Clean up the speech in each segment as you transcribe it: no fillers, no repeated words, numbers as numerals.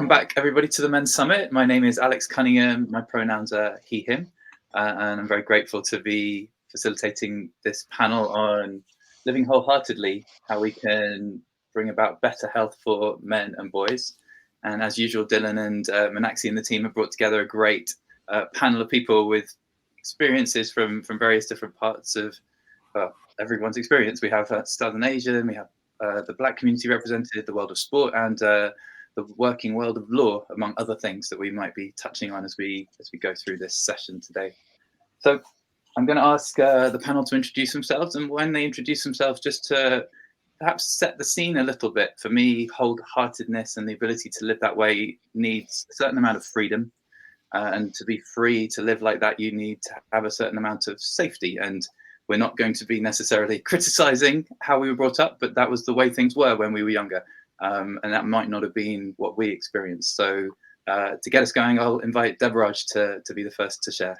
welcome back, everybody, to the Men's Summit. My name is Alex Cunningham. My pronouns are he, him, and I'm very grateful to be facilitating this panel on living wholeheartedly, how we can bring about better health for men and boys. And as usual, Dylan and Meenakshi and the team have brought together a great panel of people with experiences from various different parts of everyone's experience. We have Southern Asia, and we have the Black community represented, the world of sport, and the working world of law, among other things that we might be touching on as we go through this session today. So I'm going to ask the panel to introduce themselves, and when they introduce themselves, just to perhaps set the scene a little bit. For me, wholeheartedness and the ability to live that way needs a certain amount of freedom. And to be free to live like that, you need to have a certain amount of safety. And we're not going to be necessarily criticizing how we were brought up, but that was the way things were when we were younger. And that might not have been what we experienced. So to get us going, I'll invite Deboraj to be the first to share.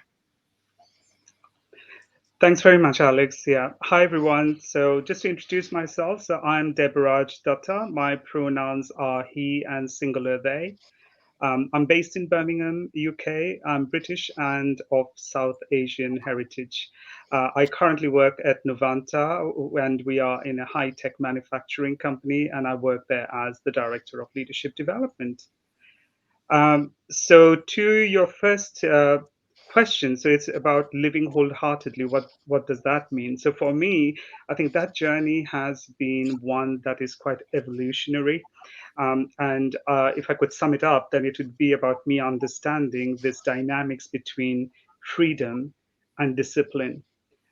Thanks very much, Alex. Yeah. Hi, everyone. So just to introduce myself, so I'm Deboraj Dutta. My pronouns are he and singular they. I'm based in Birmingham, UK. I'm British and of South Asian heritage. I currently work at Novanta, and we are in a high-tech manufacturing company, and I work there as the Director of Leadership Development. So to your first question, so it's about living wholeheartedly. What does that mean? So for me, I think that journey has been one that is quite evolutionary. And if I could sum it up, then it would be about me understanding this dynamics between freedom and discipline.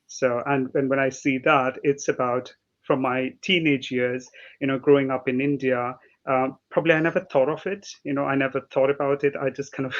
So, and when I see that, it's about from my teenage years, growing up in India. Probably I never thought of it. I never thought about it. I just kind of,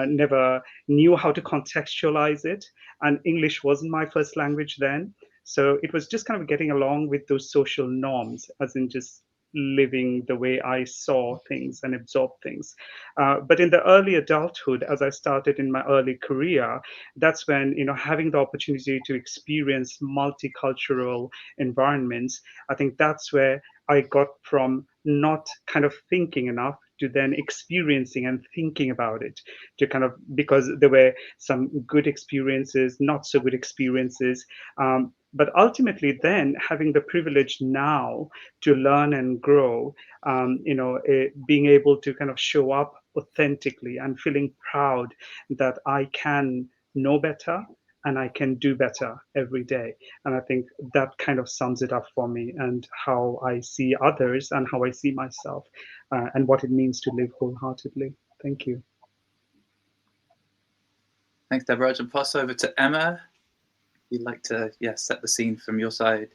never knew how to contextualize it. And English wasn't my first language then. So it was just kind of getting along with those social norms, as in just living the way I saw things and absorbed things. But in the early adulthood, as I started in my early career, that's when, having the opportunity to experience multicultural environments, I think that's where I got from not kind of thinking enough to then experiencing and thinking about it, to kind of, because there were some good experiences, not so good experiences. But ultimately then having the privilege now to learn and grow, being able to kind of show up authentically and feeling proud that I can know better and I can do better every day. And I think that kind of sums it up for me, and how I see others and how I see myself, and what it means to live wholeheartedly. Thank you. Thanks, Deboraj. And pass over to Emma. You'd like to, set the scene from your side.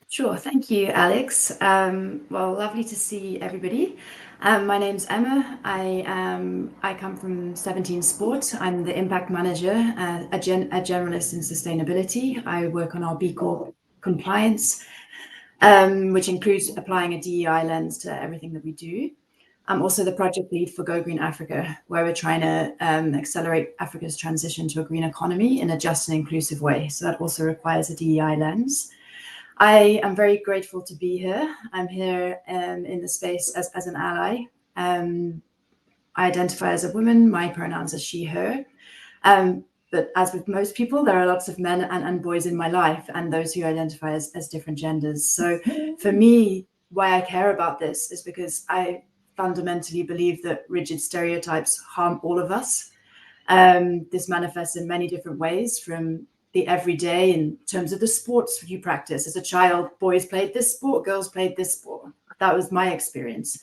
Sure, thank you, Alex. Well, lovely to see everybody. My name's Emma. I come from 17 Sport. I'm the impact manager, a generalist in sustainability. I work on our B Corp compliance, which includes applying a DEI lens to everything that we do. I'm also the project lead for Go Green Africa, where we're trying to accelerate Africa's transition to a green economy in a just and inclusive way. So that also requires a DEI lens. I am very grateful to be here. I'm here in the space as an ally. I identify as a woman. My pronouns are she, her. But as with most people, there are lots of men and boys in my life, and those who identify as different genders. So for me, why I care about this is because I fundamentally believe that rigid stereotypes harm all of us. This manifests in many different ways, from the everyday in terms of the sports you practice. As a child, boys played this sport, girls played this sport. That was my experience.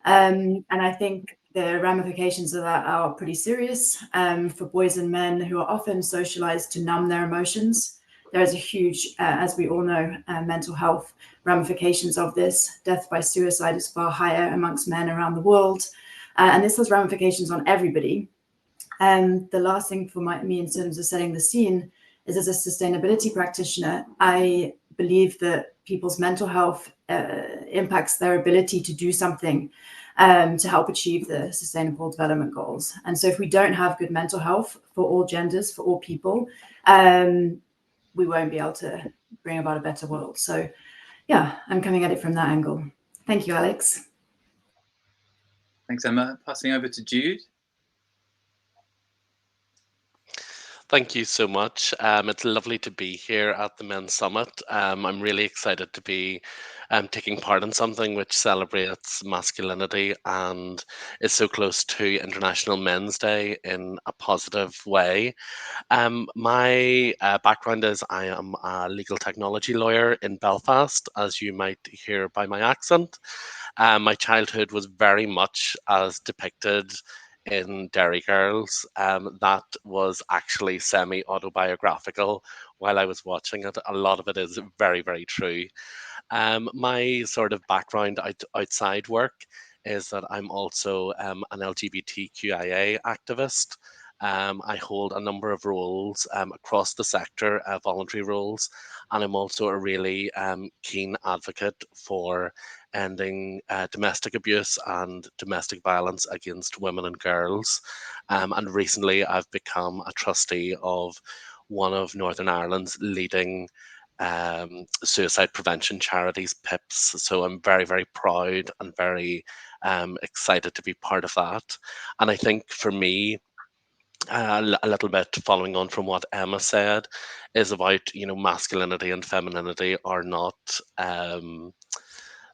And I think the ramifications of that are pretty serious for boys and men who are often socialized to numb their emotions. There is a huge, as we all know, mental health ramifications of this. Death by suicide is far higher amongst men around the world. And this has ramifications on everybody. The last thing for me in terms of setting the scene is, as a sustainability practitioner, I believe that people's mental health impacts their ability to do something to help achieve the Sustainable Development Goals. And so if we don't have good mental health for all genders, for all people, we won't be able to bring about a better world. So yeah, I'm coming at it from that angle. Thank you, Alex. Thanks, Emma. Passing over to Jude. Thank you so much. It's lovely to be here at the Men's Summit. I'm really excited to be taking part in something which celebrates masculinity and is so close to International Men's Day in a positive way. My background is I am a legal technology lawyer in Belfast, as you might hear by my accent. My childhood was very much as depicted in Derry Girls. That was actually semi autobiographical while I was watching it. A lot of it is very, very true. My sort of background outside work is that I'm also an LGBTQIA activist. I hold a number of roles across the sector, voluntary roles, and I'm also a really keen advocate for ending domestic abuse and domestic violence against women and girls. And recently, I've become a trustee of one of Northern Ireland's leading suicide prevention charities, PIPs. So I'm very, very proud and very excited to be part of that. And I think for me, a little bit following on from what Emma said, is about, masculinity and femininity are not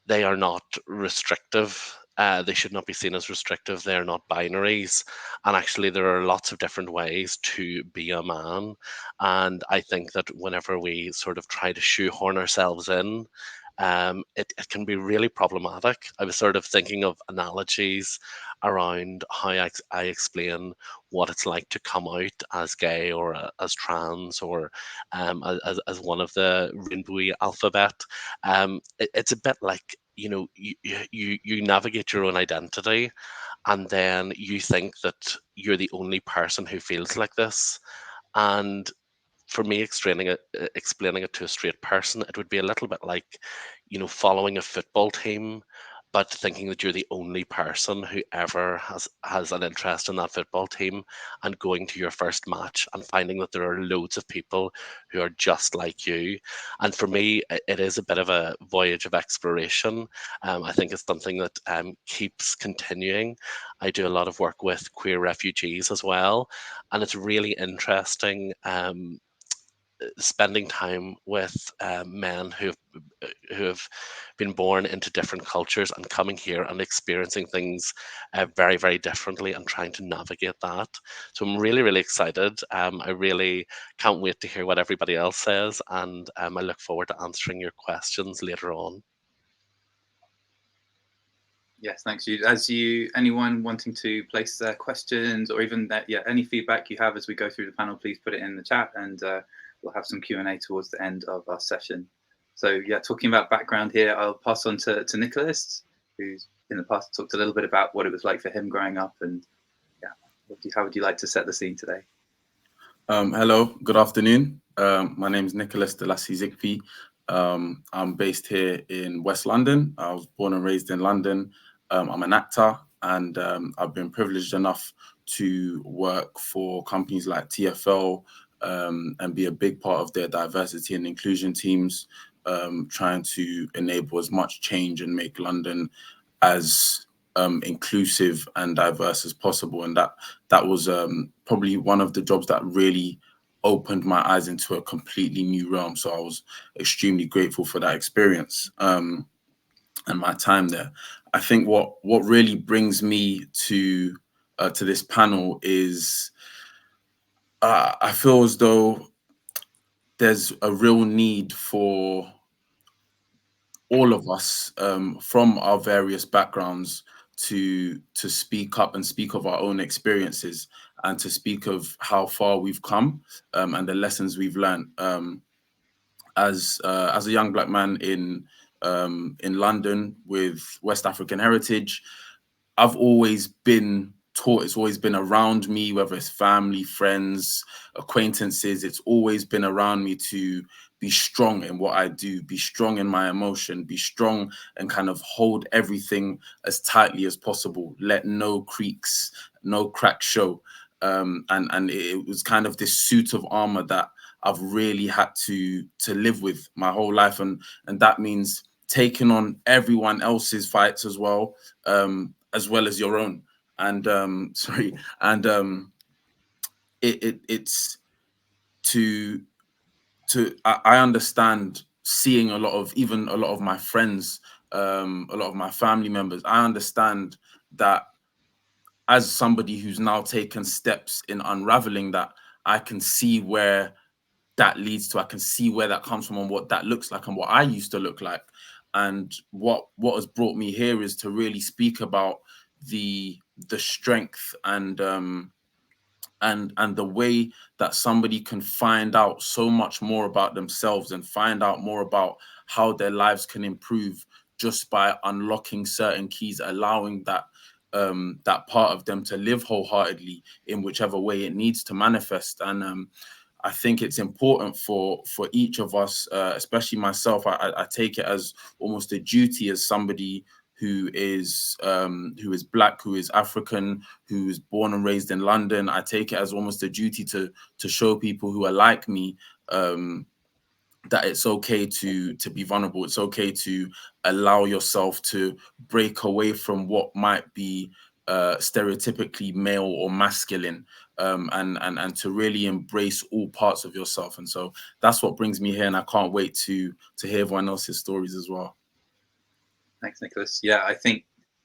they are not restrictive. They should not be seen as restrictive. They are not binaries. And actually, there are lots of different ways to be a man. And I think that whenever we sort of try to shoehorn ourselves in, it can be really problematic. I was sort of thinking of analogies around how I explain what it's like to come out as gay or as trans or as one of the rainbowy alphabet. It's a bit like, you navigate your own identity, and then you think that you're the only person who feels like this. And for me, explaining it to a straight person, it would be a little bit like, following a football team, but thinking that you're the only person who ever has an interest in that football team, and going to your first match and finding that there are loads of people who are just like you. And for me, it is a bit of a voyage of exploration. I think it's something that keeps continuing. I do a lot of work with queer refugees as well, and it's really interesting. Spending time with men who have been born into different cultures and coming here and experiencing things very, very differently and trying to navigate that. So I'm really, really excited. I really can't wait to hear what everybody else says, and I look forward to answering your questions later on. Yes, thanks, Jude. Anyone wanting to place their questions or even any feedback you have as we go through the panel, please put it in the chat, and we'll have some Q&A towards the end of our session. So talking about background here, I'll pass on to Nicholas, who's in the past talked a little bit about what it was like for him growing up, and how would you like to set the scene today? Hello, good afternoon. My name is Nicholas Delassie Zigby. I'm based here in West London. I was born and raised in London. I'm an actor, and I've been privileged enough to work for companies like TfL and be a big part of their diversity and inclusion teams, trying to enable as much change and make London as inclusive and diverse as possible. And that was probably one of the jobs that really opened my eyes into a completely new realm. So I was extremely grateful for that experience and my time there. I think what really brings me to this panel is I feel as though there's a real need for all of us from our various backgrounds to speak up and speak of our own experiences and to speak of how far we've come and the lessons we've learned. As a young Black man in London with West African heritage, I've always been taught, it's always been around me, whether it's family, friends, acquaintances, it's always been around me to be strong in what I do, be strong in my emotion, be strong and kind of hold everything as tightly as possible, let no creaks, no cracks show. And it was kind of this suit of armor that I've really had to live with my whole life. And that means taking on everyone else's fights as well. as well as your own. And sorry, and it's to I understand seeing a lot of my friends, a lot of my family members. I understand that as somebody who's now taken steps in unraveling that, I can see where that leads to. I can see where that comes from and what that looks like and what I used to look like. And what has brought me here is to really speak about the strength and the way that somebody can find out so much more about themselves and find out more about how their lives can improve just by unlocking certain keys, allowing that that part of them to live wholeheartedly in whichever way it needs to manifest. And I think it's important for each of us, especially myself. I take it as almost a duty as somebody who is Black, who is African, who is born and raised in London. I take it as almost a duty to show people who are like me that it's okay to be vulnerable. It's okay to allow yourself to break away from what might be stereotypically male or masculine, and to really embrace all parts of yourself. And so that's what brings me here, and I can't wait to hear everyone else's stories as well. Thanks, Nicholas. Yeah, I think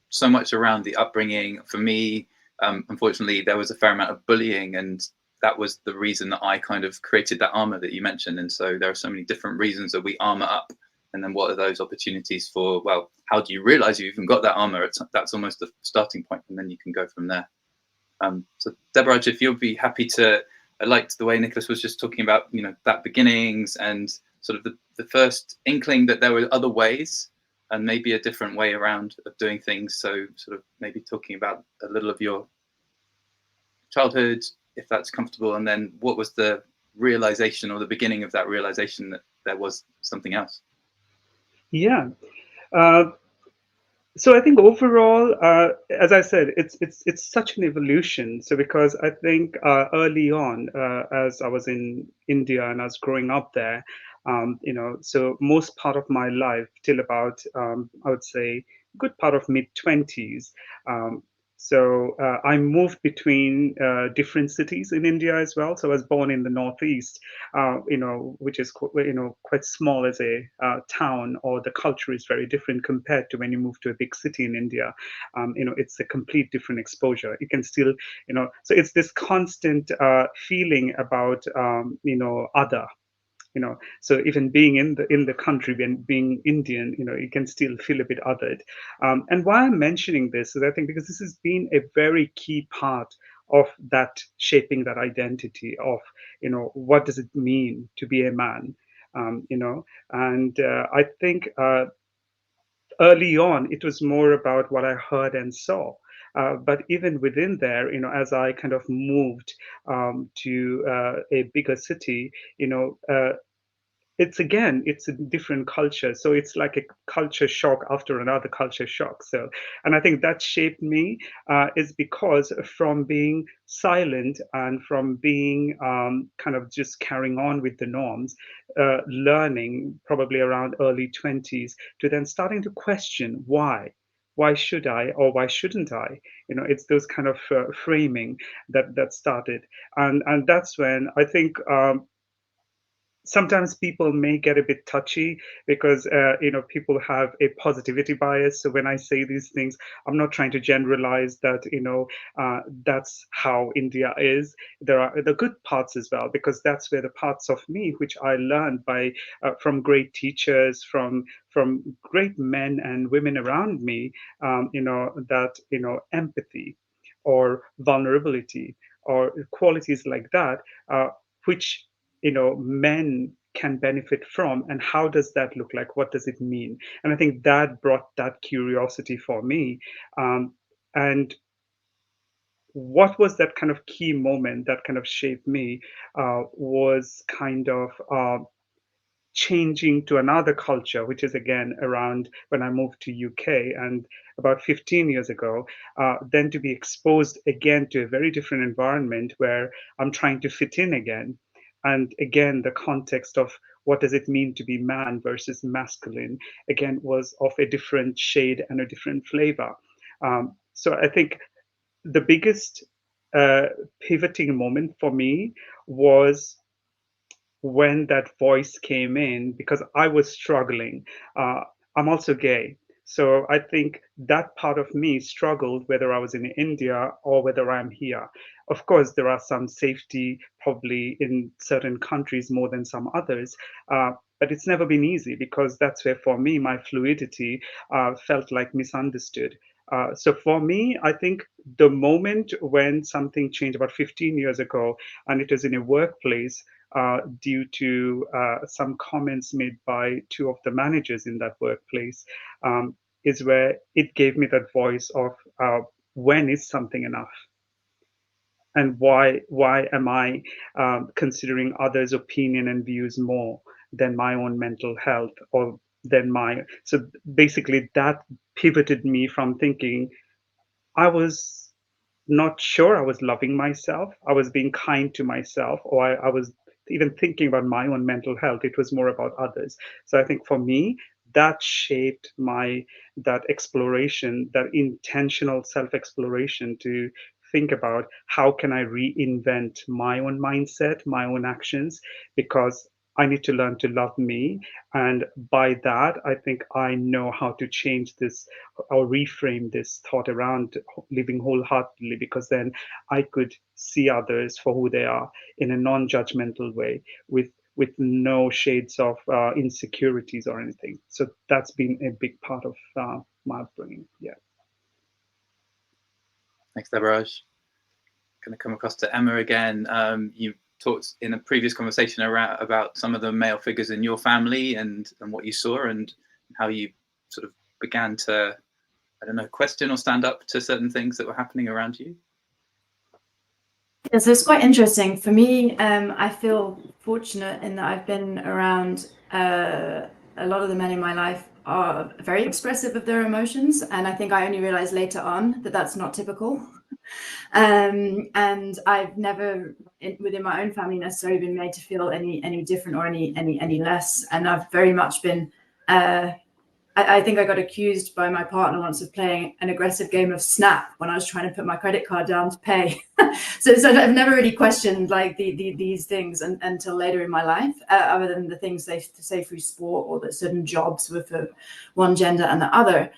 so much around the upbringing. For me, unfortunately, there was a fair amount of bullying, and that was the reason that I kind of created that armor that you mentioned. And so there are so many different reasons that we armor up. And then what are those opportunities for, well, how do you realize you've even got that armor? That's almost the starting point, and then you can go from there. So Deborah, if you'll be happy to, I liked the way Nicholas was just talking about, that beginnings and sort of the first inkling that there were other ways and maybe a different way around of doing things. So sort of maybe talking about a little of your childhood, if that's comfortable, and then what was the realization or the beginning of that realization that there was something else? Yeah. So I think overall, as I said, it's such an evolution. So because I think early on, as I was in India and I was growing up there, so most part of my life till about I would say good part of mid 20s. Um, I moved between different cities in India as well. So I was born in the northeast, which is quite small as a town, or the culture is very different compared to when you move to a big city in India. It's a complete different exposure. You can still, so it's this constant feeling about, other. So even being in the country, when being Indian, you can still feel a bit othered. And why I'm mentioning this is, I think, because this has been a very key part of that shaping that identity of, what does it mean to be a man. And I think early on it was more about what I heard and saw. But even within there, as I kind of moved to a bigger city, it's a different culture, so it's like a culture shock after another culture shock. So, and I think that shaped me, is because from being silent and from being kind of just carrying on with the norms, learning probably around early 20s, to then starting to question why should I or why shouldn't I. It's those kind of framing that started. And that's when I think sometimes people may get a bit touchy, because people have a positivity bias. So when I say these things, I'm not trying to generalize that, that's how India is. There are the good parts as well, because that's where the parts of me which I learned by from great teachers, from great men and women around me, that empathy or vulnerability or qualities like that, which men can benefit from. And how does that look like? What does it mean? And I think that brought that curiosity for me. And what was that kind of key moment that kind of shaped me, was kind of changing to another culture, which is again around when I moved to UK and about 15 years ago, then to be exposed again to a very different environment where I'm trying to fit in again. And again, the context of what does it mean to be man versus masculine, again, was of a different shade and a different flavor. So I think the biggest pivoting moment for me was when that voice came in, because I was struggling. Uh, I'm also gay. So I think that part of me struggled whether I was in India or whether I'm here. Of course, there are some safety probably in certain countries more than some others. But it's never been easy, because that's where, for me, my fluidity felt like misunderstood. So for me, I think the moment when something changed about 15 years ago, and it was in a workplace, due to some comments made by two of the managers in that workplace, is where it gave me that voice of when is something enough, and why am I considering others' opinion and views more than my own mental health, or than my. So basically, that pivoted me from thinking I was not sure I was loving myself, I was being kind to myself, or I was even thinking about my own mental health. It was more about others. So I think for me, that shaped my that exploration, that intentional self-exploration, to think about how can I reinvent my own mindset, my own actions, because I need to learn to love me. And by that, I think I know how to change this or reframe this thought around living wholeheartedly, because then I could see others for who they are in a non-judgmental way, with no shades of insecurities or anything. So that's been a big part of my upbringing. Yeah. Thanks, Debaraj. Going to come across to Emma again. You talked in a previous conversation about some of the male figures in your family, and what you saw, and how you sort of began to, I don't know, question or stand up to certain things that were happening around you. Yeah, so it's quite interesting. For me, I feel fortunate in that I've been around a lot of the men in my life are very expressive of their emotions, and I think I only realized later on that that's not typical. And I've never, within my own family, necessarily been made to feel any different or any less. And I've very much been. I think I got accused by my partner once of playing an aggressive game of Snap when I was trying to put my credit card down to pay. so I've never really questioned like these things until later in my life, other than the things they say through sport, or that certain jobs were for one gender and the other.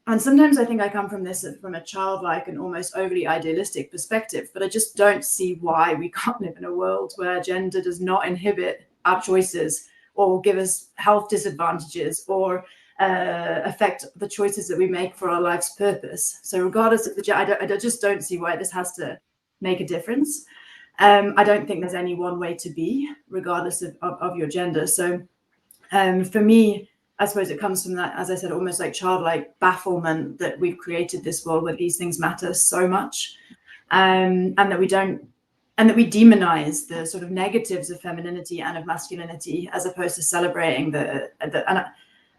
And sometimes I think I come from a childlike and almost overly idealistic perspective, but I just don't see why we can't live in a world where gender does not inhibit our choices, or give us health disadvantages, or affect the choices that we make for our life's purpose. So regardless of I just don't see why this has to make a difference. I don't think there's any one way to be, regardless of your gender. So for me, I suppose it comes from that, as I said, almost like childlike bafflement that we've created this world where these things matter so much, and that we don't, and that we demonize the sort of negatives of femininity and of masculinity, as opposed to celebrating and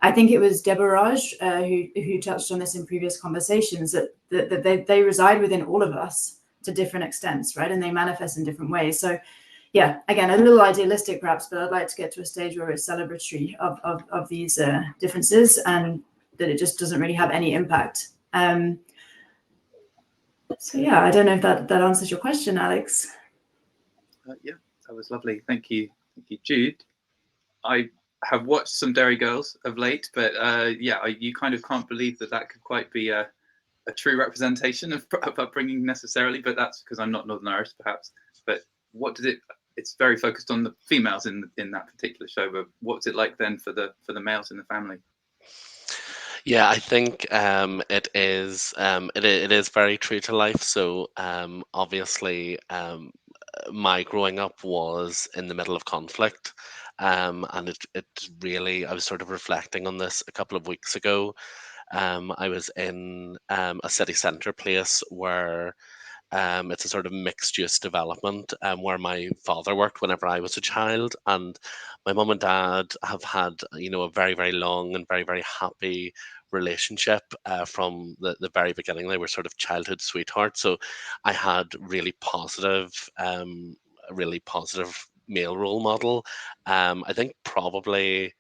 I think it was Debaraj who touched on this in previous conversations, that they reside within all of us to different extents, right? And they manifest in different ways. So yeah, again, a little idealistic perhaps, but I'd like to get to a stage where it's celebratory of these differences, and that it just doesn't really have any impact. So yeah, I don't know if that answers your question, Alex. Yeah, that was lovely. Thank you, Jude. I have watched some Dairy Girls of late, but yeah, you kind of can't believe that could quite be a true representation of upbringing necessarily. But that's because I'm not Northern Irish, perhaps. But what did it? It's very focused on the females in that particular show. But what's it like then for the males in the family? Yeah, I think it is very true to life. So obviously, my growing up was in the middle of conflict, and it really, I was sort of reflecting on this a couple of weeks ago. I was in a city centre place where it's a sort of mixed use development, where my father worked whenever I was a child, and my mum and dad have had, a very, very long and very, very happy relationship from the very beginning. They were sort of childhood sweethearts. So I had a really positive male role model. I think probably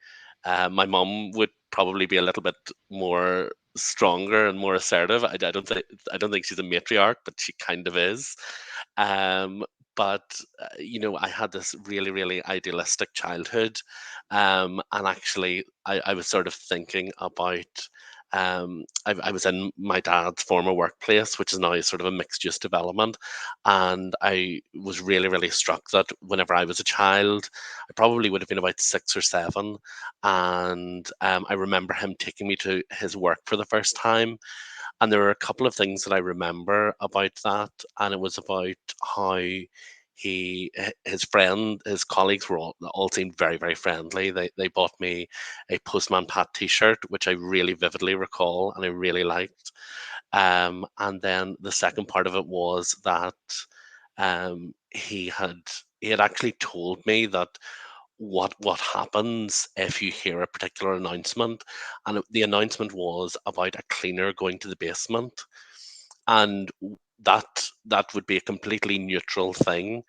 my mum would probably be a little bit more stronger and more assertive. I don't think she's a matriarch, but she kind of is. Um, but I had this really, really idealistic childhood, and actually, I was sort of thinking about. I was in my dad's former workplace, which is now sort of a mixed use development, and I was really, really struck that whenever I was a child, I probably would have been about 6 or 7, and I remember him taking me to his work for the first time, and there were a couple of things that I remember about that, and it was about how his friend, his colleagues were all seemed very, very friendly. They bought me a Postman Pat T-shirt, which I really vividly recall and I really liked. And then the second part of it was that he had actually told me that what happens if you hear a particular announcement, and the announcement was about a cleaner going to the basement, and that would be a completely neutral thing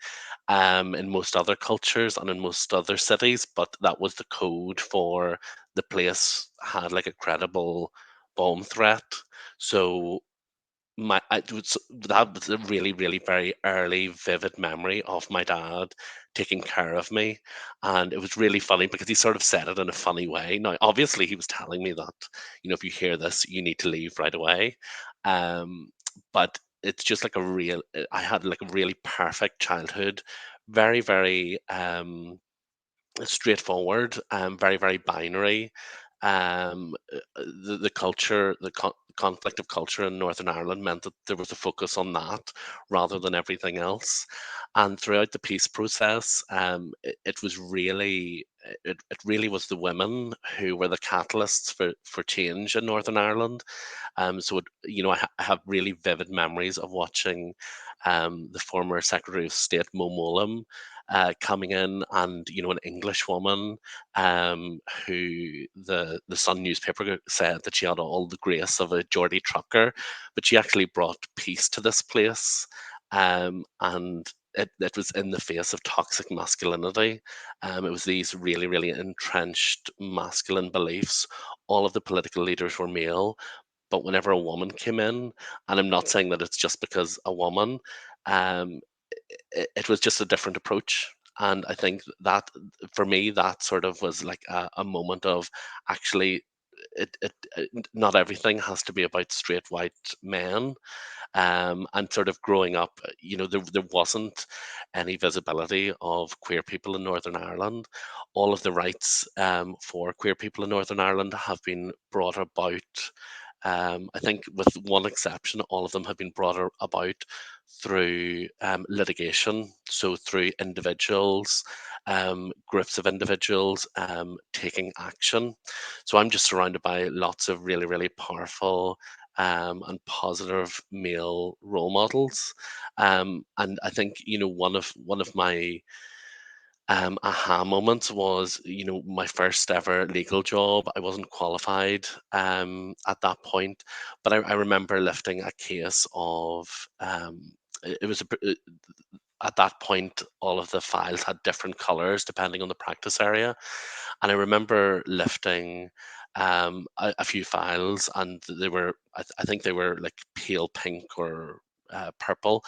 in most other cultures and in most other cities, but that was the code for the place had like a credible bomb threat. So that was a really, really very early vivid memory of my dad taking care of me, and it was really funny because he sort of said it in a funny way. Now obviously he was telling me that, if you hear this you need to leave right away, um but it's just like I had like a really perfect childhood, very, very straightforward, very, very binary. The culture, conflict of culture in Northern Ireland meant that there was a focus on that rather than everything else. And throughout the peace process, it was really, it really was the women who were the catalysts for change in Northern Ireland. I have really vivid memories of watching the former Secretary of State Mo Mowlam coming in, and an English woman who the Sun newspaper said that she had all the grace of a Geordie trucker, but she actually brought peace to this place, and it was in the face of toxic masculinity. It was these really, really entrenched masculine beliefs. All of the political leaders were male, but whenever a woman came in, and I'm not saying that it's just because a woman, um, it was just a different approach. And I think that for me, that sort of was like a moment of actually, not everything has to be about straight white men. And sort of growing up, there wasn't any visibility of queer people in Northern Ireland. All of the rights for queer people in Northern Ireland have been brought about. I think, with one exception, all of them have been brought about through litigation. So through individuals, groups of individuals taking action. So I'm just surrounded by lots of really, really powerful and positive male role models. And I think one of my aha moments was, my first ever legal job. I wasn't qualified at that point, but I remember lifting a case of it was at that point all of the files had different colors depending on the practice area, and I remember lifting a few files, and they were, I think they were like pale pink or purple,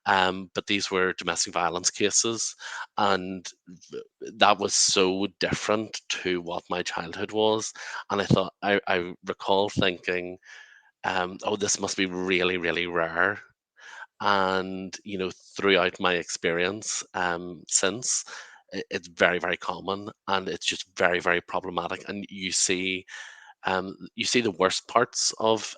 but these were domestic violence cases, and that was so different to what my childhood was. And I recall thinking, oh, this must be really, really rare. And throughout my experience since, it's very, very common, and it's just very, very problematic. And you see the worst parts of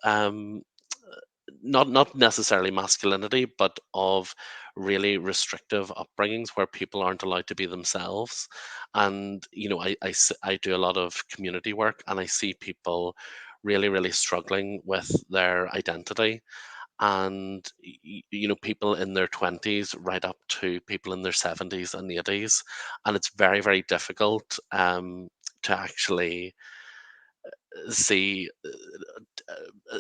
not necessarily masculinity, but of really restrictive upbringings where people aren't allowed to be themselves. And I do a lot of community work, and I see people really, really struggling with their identity, and people in their 20s right up to people in their 70s and 80s, and it's very, very difficult to actually see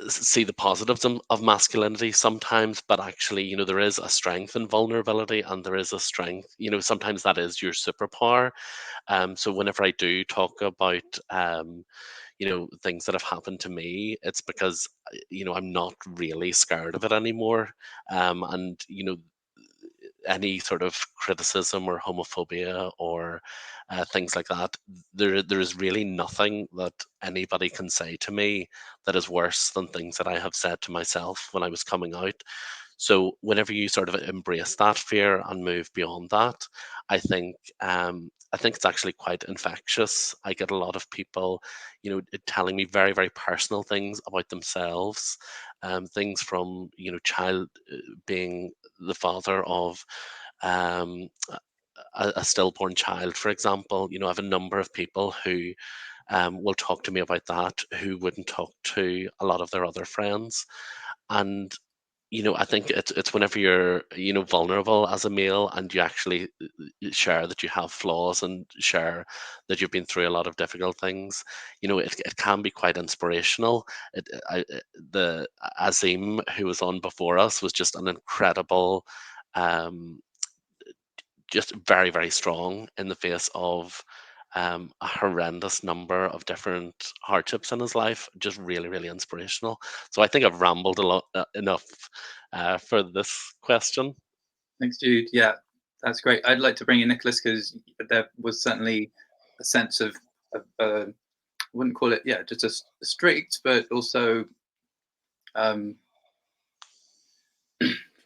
see the positives of masculinity sometimes, but actually, there is a strength in vulnerability, and there is a strength, sometimes that is your superpower. So whenever I do talk about things that have happened to me, it's because I'm not really scared of it anymore. And any sort of criticism or homophobia or things like that, there is really nothing that anybody can say to me that is worse than things that I have said to myself when I was coming out. So whenever you sort of embrace that fear and move beyond that, I think it's actually quite infectious. I get a lot of people, telling me very, very personal things about themselves, things from child being the father of um, a stillborn child, for example. I have a number of people who will talk to me about that who wouldn't talk to a lot of their other friends. And I think it's whenever you're vulnerable as a male, and you actually share that you have flaws and share that you've been through a lot of difficult things. It can be quite inspirational. The Azim, who was on before us, was just an incredible, um, just very, very strong in the face of a horrendous number of different hardships in his life. Just really, really inspirational. So I think I've rambled a lot enough for this question. Thanks, Jude. Yeah, that's great. I'd like to bring in Nicholas, because there was certainly a sense of I wouldn't call it, just a strict, but also trying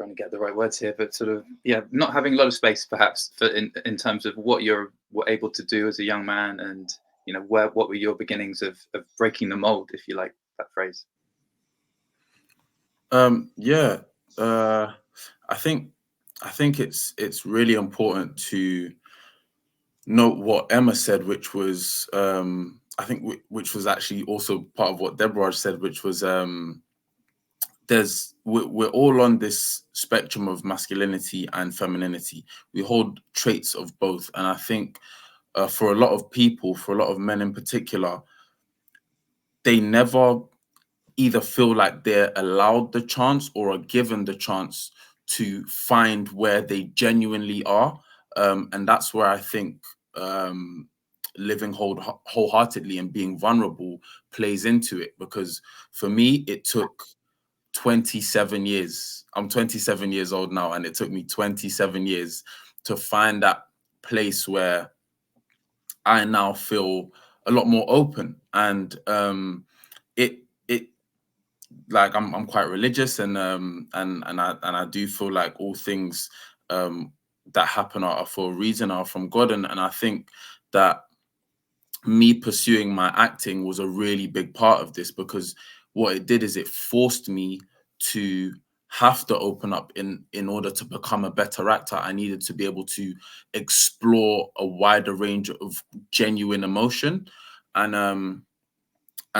to get the right words here, but sort of, not having a lot of space perhaps for in terms of what you're able to do as a young man, and what were your beginnings of breaking the mold, if you like that phrase. Yeah, I think it's really important to note what Emma said, which was I think which was actually also part of what Deborah said, which was we're all on this spectrum of masculinity and femininity. We hold traits of both, and I think for a lot of people, for a lot of men in particular, they never either feel like they're allowed the chance or are given the chance to find where they genuinely are. And that's where I think living wholeheartedly and being vulnerable plays into it. Because for me, it took 27 years. I'm 27 years old now, and it took me 27 years to find that place where I now feel a lot more open. And it like I'm quite religious, and I do feel like all things that happen are for a reason, are from God, and I think that me pursuing my acting was a really big part of this, because what it did is it forced me to have to open up in order to become a better actor. I needed to be able to explore a wider range of genuine emotion, and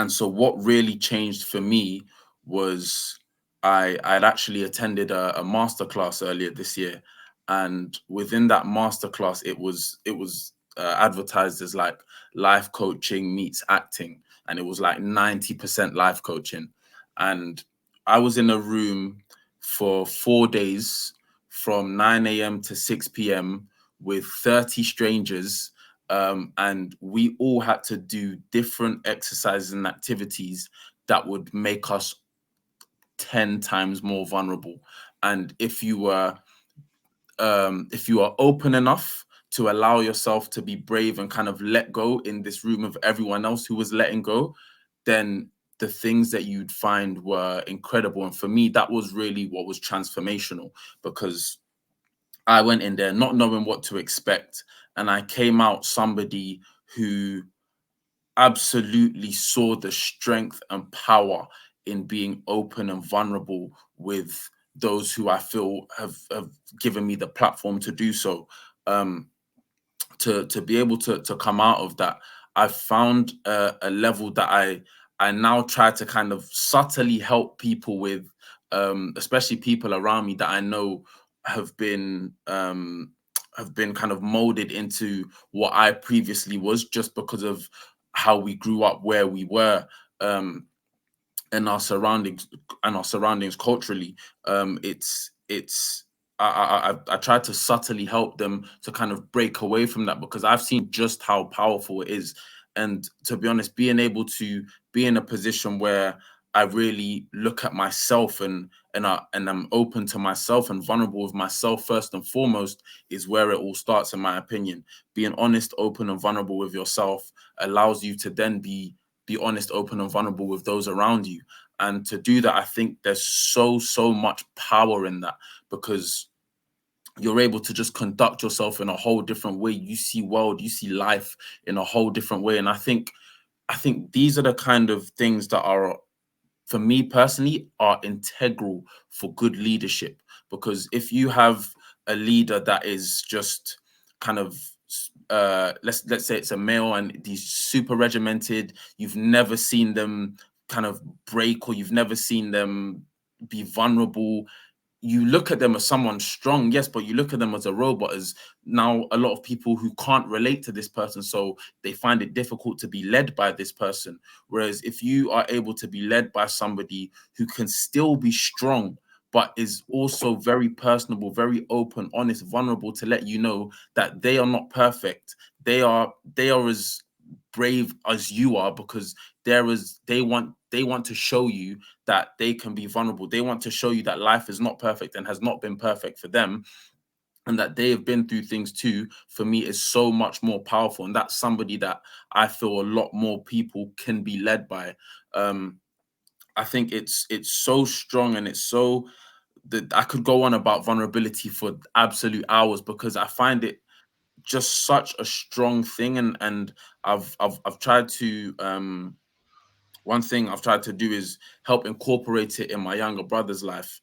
so what really changed for me was I'd actually attended a masterclass earlier this year, and within that masterclass, it was advertised as like life coaching meets acting, and it was like 90% life coaching. And I was in a room for 4 days from 9 a.m. to 6 p.m. with 30 strangers, and we all had to do different exercises and activities that would make us 10 times more vulnerable. And if you were open enough to allow yourself to be brave and kind of let go in this room of everyone else who was letting go, then the things that you'd find were incredible. And for me, that was really what was transformational, because I went in there not knowing what to expect, and I came out somebody who absolutely saw the strength and power in being open and vulnerable with those who I feel have given me the platform to do so. To be able to come out of that, I've found a level that I now try to kind of subtly help people with, especially people around me that I know have been kind of molded into what I previously was, just because of how we grew up, where we were, and our surroundings culturally. It's I try to subtly help them to kind of break away from that, because I've seen just how powerful it is. And to be honest, being able to be in a position where I really look at myself and I'm open to myself and vulnerable with myself first and foremost is where it all starts, in my opinion. Being honest, open, and vulnerable with yourself allows you to then be honest, open, and vulnerable with those around you. And to do that, I think there's so much power in that, because you're able to just conduct yourself in a whole different way. You see world, you see life in a whole different way. And I think these are the kind of things that are, for me personally, are integral for good leadership. Because if you have a leader that is just kind of let's say it's a male and he's super regimented, you've never seen them kind of break, or you've never seen them be vulnerable, you look at them as someone strong, yes, but you look at them as a robot, as now a lot of people who can't relate to this person, so they find it difficult to be led by this person. Whereas if you are able to be led by somebody who can still be strong, but is also very personable, very open, honest, vulnerable, to let you know that they are not perfect, they are as brave as you are, because they want to show you that they can be vulnerable. They want to show you that life is not perfect and has not been perfect for them, and that they have been through things too. For me, is so much more powerful, and that's somebody that I feel a lot more people can be led by. I think it's so strong, and it's so that I could go on about vulnerability for absolute hours, because I find it just such a strong thing. And I've tried to one thing I've tried to do is help incorporate it in my younger brother's life,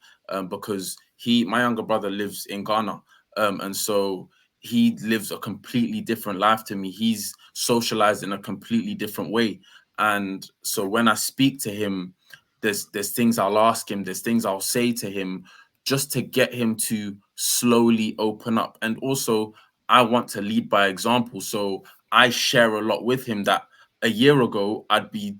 because my younger brother lives in Ghana, and so he lives a completely different life to me. He's socialized in a completely different way, and so when I speak to him, there's things I'll ask him, there's things I'll say to him, just to get him to slowly open up. And also, I want to lead by example, so I share a lot with him that a year ago I'd be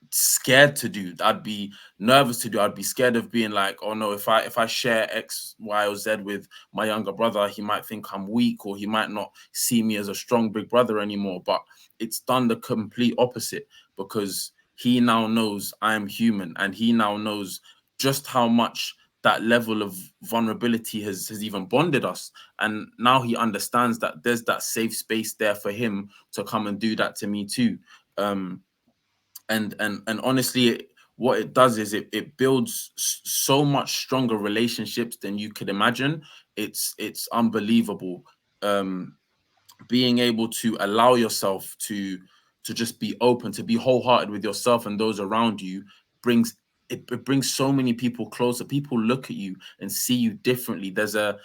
scared to do, I'd be nervous to do, I'd be scared of being like, oh no, if I share X, Y, or Z with my younger brother, he might think I'm weak, or he might not see me as a strong big brother anymore. But it's done the complete opposite, because he now knows I am human, and he now knows just how much that level of vulnerability has even bonded us. And now he understands that there's that safe space there for him to come and do that to me too. And honestly, what it does is it builds so much stronger relationships than you could imagine. It's unbelievable. Being able to allow yourself to just be open, to be wholehearted with yourself and those around you, brings it brings so many people closer. People look at you and see you differently. There's a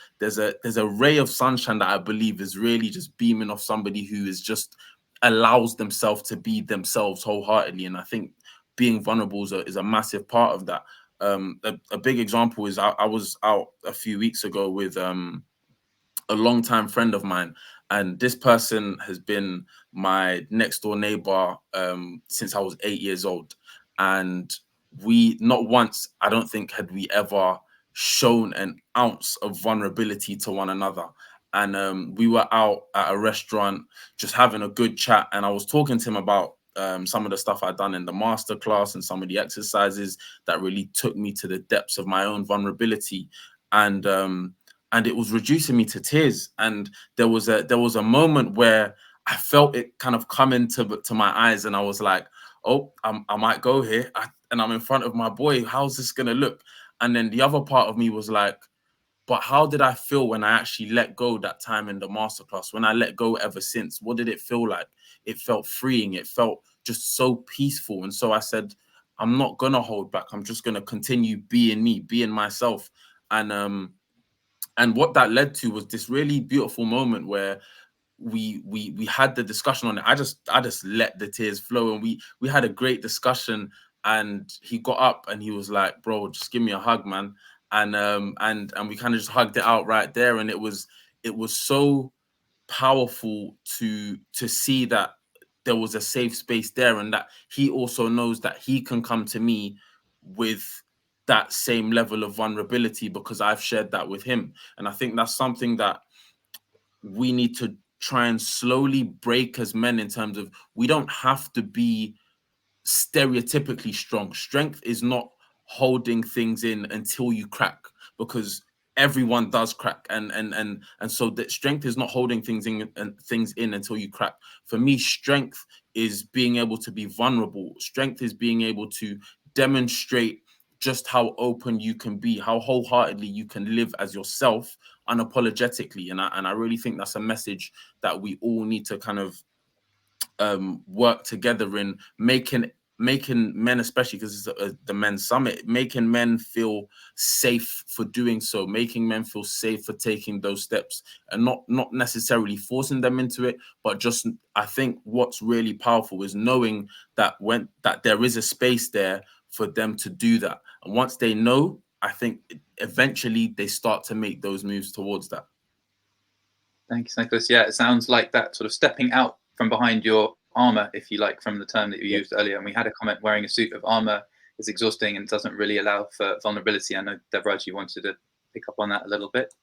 ray of sunshine that I believe is really just beaming off somebody who is just allows themselves to be themselves wholeheartedly. And I think being vulnerable is a massive part of that. A big example is I was out a few weeks ago with a longtime friend of mine, and this person has been my next door neighbor since I was 8 years old. And we, not once, I don't think, had we ever shown an ounce of vulnerability to one another. And we were out at a restaurant just having a good chat, and I was talking to him about some of the stuff I'd done in the masterclass and some of the exercises that really took me to the depths of my own vulnerability. And it was reducing me to tears. And there was a moment where I felt it kind of come into my eyes, and I was like, oh, I might go here, and I'm in front of my boy. How's this gonna look? And then the other part of me was like, but how did I feel when I actually let go that time in the masterclass? When I let go ever since, what did it feel like? It felt freeing. It felt just so peaceful. And so I said, I'm not gonna hold back. I'm just gonna continue being me, being myself. And what that led to was this really beautiful moment where we had the discussion on it. I just let the tears flow, and we had a great discussion. And he got up and he was like, bro, just give me a hug, man. And we kind of just hugged it out right there. And it was so powerful to see that there was a safe space there, and that he also knows that he can come to me with that same level of vulnerability, because I've shared that with him. And I think that's something that we need to try and slowly break as men in terms of we don't have to be stereotypically strong. Strength is not holding things in until you crack, because everyone does crack, and so that strength is not holding things in until you crack. For me, strength is being able to be vulnerable. Strength is being able to demonstrate just how open you can be, how wholeheartedly you can live as yourself unapologetically. And I really think that's a message that we all need to kind of work together in making men, especially because it's the men's summit, making men feel safe for doing so, making men feel safe for taking those steps, and not necessarily forcing them into it, but just, I think what's really powerful is knowing that that there is a space there for them to do that. And once they know, I think eventually they start to make those moves towards that. Thanks, Nicholas. Yeah, it sounds like that sort of stepping out from behind your armor, if you like, from the term that you used earlier. And we had a comment, wearing a suit of armor is exhausting and doesn't really allow for vulnerability. I know, Deborah, you wanted to pick up on that a little bit.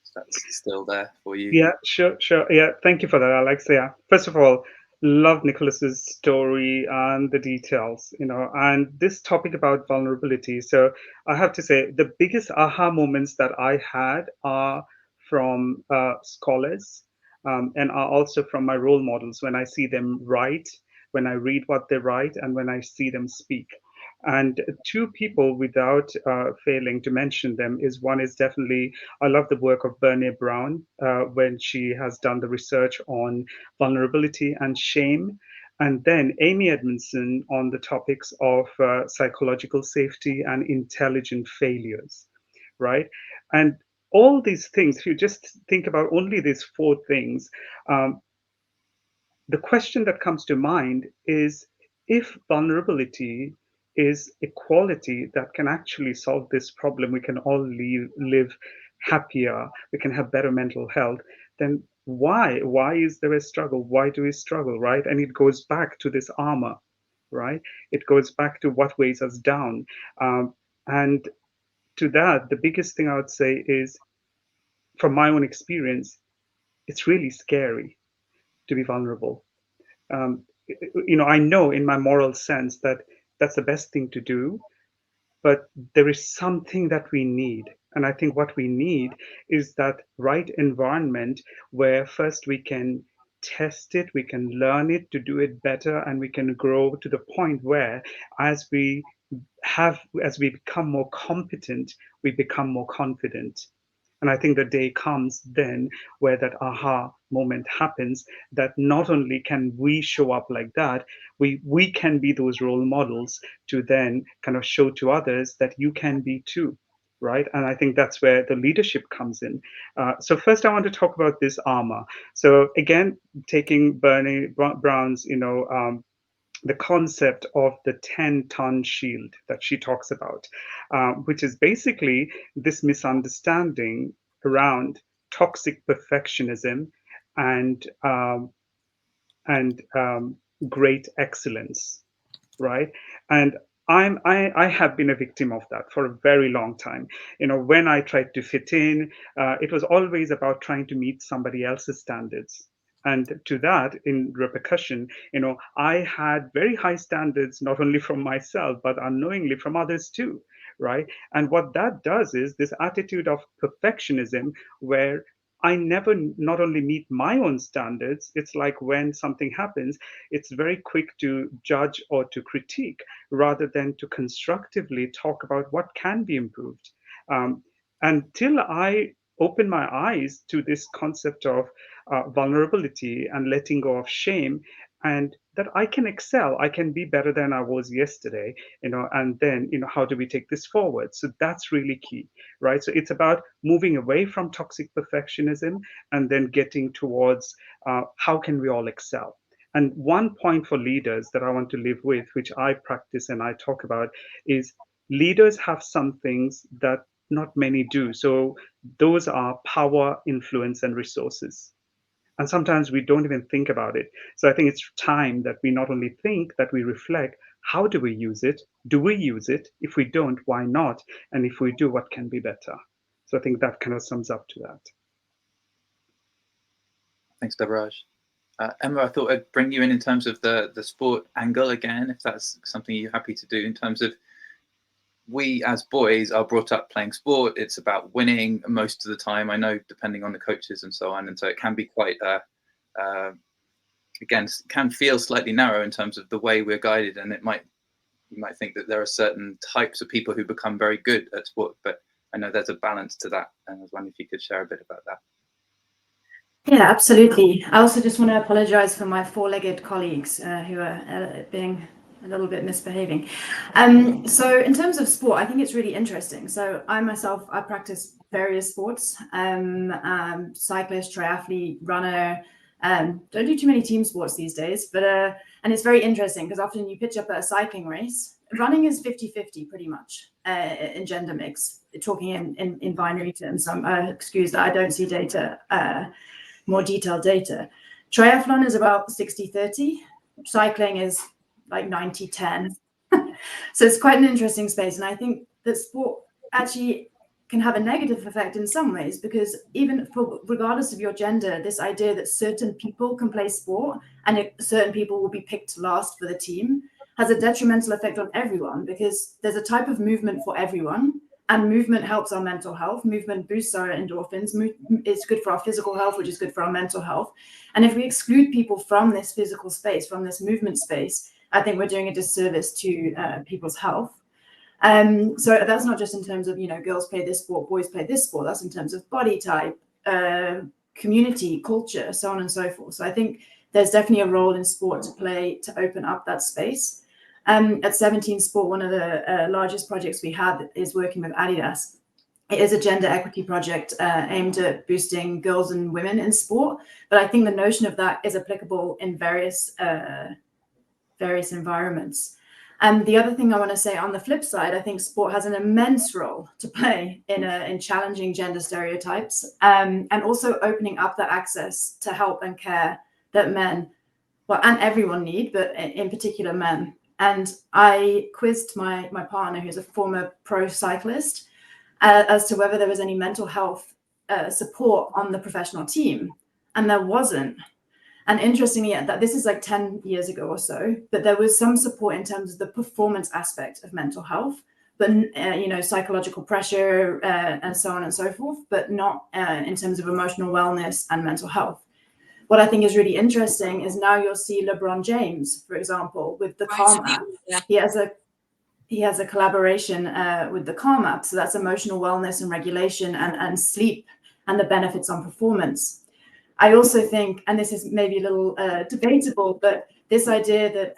So that's still there for you. Yeah, sure. Yeah, thank you for that, Alex. Yeah, first of all, love Nicholas's story and the details, and this topic about vulnerability. So I have to say, the biggest aha moments that I had are from scholars, and are also from my role models when I see them write, when I read what they write, and when I see them speak. And two people, without failing to mention them, is one is definitely, I love the work of Brene Brown when she has done the research on vulnerability and shame. And then Amy Edmondson on the topics of psychological safety and intelligent failures, right? And all these things, if you just think about only these four things, um, the question that comes to mind is, if vulnerability is a quality that can actually solve this problem, we can all live happier, we can have better mental health, then why is there a struggle? Why do we struggle, right? And it goes back to this armor, right? It goes back to what weighs us down. And to that, the biggest thing I would say is, from my own experience, it's really scary to be vulnerable. um, I know in my moral sense that that's the best thing to do, but there is something that we need. And I think what we need is that right environment where first we can test it, we can learn it to do it better, and we can grow to the point where as we become more competent, we become more confident. And I think the day comes then where that aha moment happens, that not only can we show up like that, we can be those role models to then kind of show to others that you can be too, right? And I think that's where the leadership comes in. So first I want to talk about this armor. So again, taking Bernie Brown's, the concept of the 10-ton shield that she talks about, which is basically this misunderstanding around toxic perfectionism and great excellence, right? And I have been a victim of that for a very long time. When I tried to fit in, it was always about trying to meet somebody else's standards. And to that, in repercussion, I had very high standards, not only from myself, but unknowingly from others too, right? And what that does is this attitude of perfectionism, where I never not only meet my own standards, it's like when something happens, it's very quick to judge or to critique rather than to constructively talk about what can be improved. Um, until I open my eyes to this concept of vulnerability and letting go of shame, and that I can excel, I can be better than I was yesterday, and then, how do we take this forward? So that's really key, right? So it's about moving away from toxic perfectionism and then getting towards how can we all excel. And one point for leaders that I want to live with, which I practice and I talk about, is leaders have some things that not many do. So those are power, influence, and resources. And sometimes we don't even think about it. So I think it's time that we not only think, that we reflect, how do we use it? Do we use it? If we don't, why not? And if we do, what can be better? So I think that kind of sums up to that. Thanks, Deborah. Emma, I thought I'd bring you in terms of the sport angle again, if that's something you're happy to do, in terms of we as boys are brought up playing sport. It's about winning most of the time, I know, depending on the coaches and so on. And so it can be quite, again, can feel slightly narrow in terms of the way we're guided. And you might think that there are certain types of people who become very good at sport, but I know there's a balance to that. And I was wondering if you could share a bit about that. Yeah, absolutely. I also just want to apologize for my four-legged colleagues who are being a little bit misbehaving. So in terms of sport, I think it's really interesting. So I practice various sports, cyclist, triathlete, runner. Don't do too many team sports these days, but and it's very interesting because often you pitch up at a cycling race. Running is 50-50 pretty much in gender mix, talking in binary terms. So I'm excused that I don't see data, more detailed data. Triathlon is about 60-30. Cycling is like 90-10. So it's quite an interesting space. And I think that sport actually can have a negative effect in some ways, because even regardless of your gender, this idea that certain people can play sport and certain people will be picked last for the team has a detrimental effect on everyone, because there's a type of movement for everyone. And movement helps our mental health. Movement boosts our endorphins. It's good for our physical health, which is good for our mental health. And if we exclude people from this physical space, from this movement space, I think we're doing a disservice to people's health. So that's not just in terms of, girls play this sport, boys play this sport. That's in terms of body type, community, culture, so on and so forth. So I think there's definitely a role in sport to play to open up that space. At 17 Sport, one of the largest projects we have is working with Adidas. It is a gender equity project aimed at boosting girls and women in sport. But I think the notion of that is applicable in various environments. And the other thing I want to say on the flip side, I think sport has an immense role to play in challenging gender stereotypes, and also opening up that access to help and care that men, well, and everyone need, but in particular men. And I quizzed my partner, who's a former pro cyclist, as to whether there was any mental health support on the professional team. And there wasn't. And interestingly, that this is like 10 years ago or so, but there was some support in terms of the performance aspect of mental health, but, psychological pressure and so on and so forth, but not in terms of emotional wellness and mental health. What I think is really interesting is now you'll see LeBron James, for example, with the Calm app. He has a collaboration with the Calm app. So that's emotional wellness and regulation and sleep and the benefits on performance. I also think, and this is maybe a little debatable, but this idea that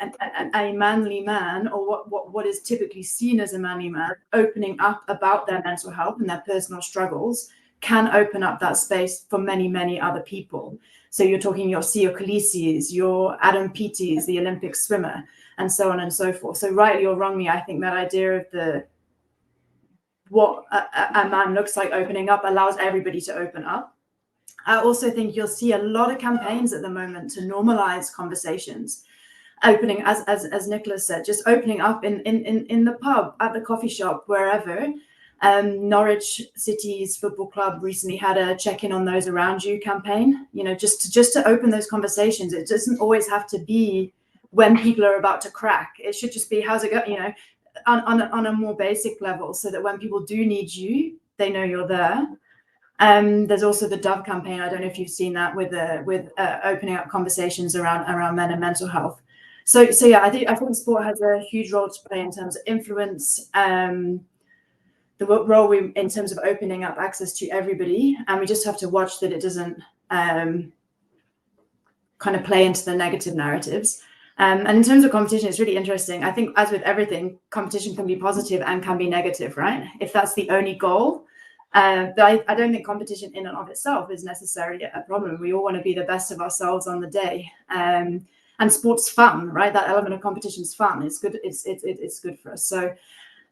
a manly man, or what is typically seen as a manly man, opening up about their mental health and their personal struggles can open up that space for many, many other people. So you're talking your Sio Khaleesi's, your Adam Peaty's, the Olympic swimmer, and so on and so forth. So rightly or wrongly, I think that idea of what a man looks like opening up allows everybody to open up. I also think you'll see a lot of campaigns at the moment to normalize conversations, opening, as Nicholas said, just opening up in the pub, at the coffee shop, wherever. Norwich City's football club recently had a check-in on those around you campaign, just to open those conversations. It doesn't always have to be when people are about to crack. It should just be, how's it going, on a more basic level, so that when people do need you, they know you're there. There's also the Dove campaign. I don't know if you've seen that with opening up conversations around men and mental health. So yeah, I think sport has a huge role to play in terms of influence, the role in terms of opening up access to everybody, and we just have to watch that it doesn't kind of play into the negative narratives. And in terms of competition, it's really interesting. I think, as with everything, competition can be positive and can be negative, right? If that's the only goal. But I don't think competition in and of itself is necessarily a problem. We all want to be the best of ourselves on the day. And sport's fun, right? That element of competition is fun. It's good. It's good for us. So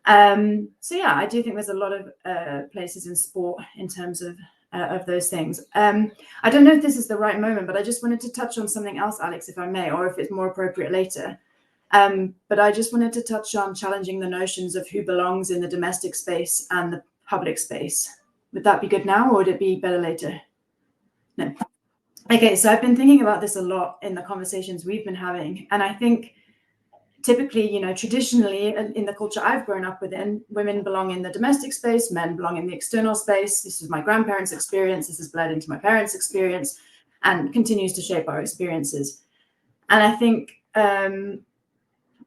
yeah, I do think there's a lot of places in sport in terms of those things. I don't know if this is the right moment, but I just wanted to touch on something else, Alex, if I may, or if it's more appropriate later. But I just wanted to touch on challenging the notions of who belongs in the domestic space and the public space. Would that be good now, or would it be better later? No. Okay, so I've been thinking about this a lot in the conversations we've been having, and I think typically, traditionally in the culture I've grown up within, women belong in the domestic space, men belong in the external space. This is my grandparents' experience. This has bled into my parents' experience and continues to shape our experiences. And I think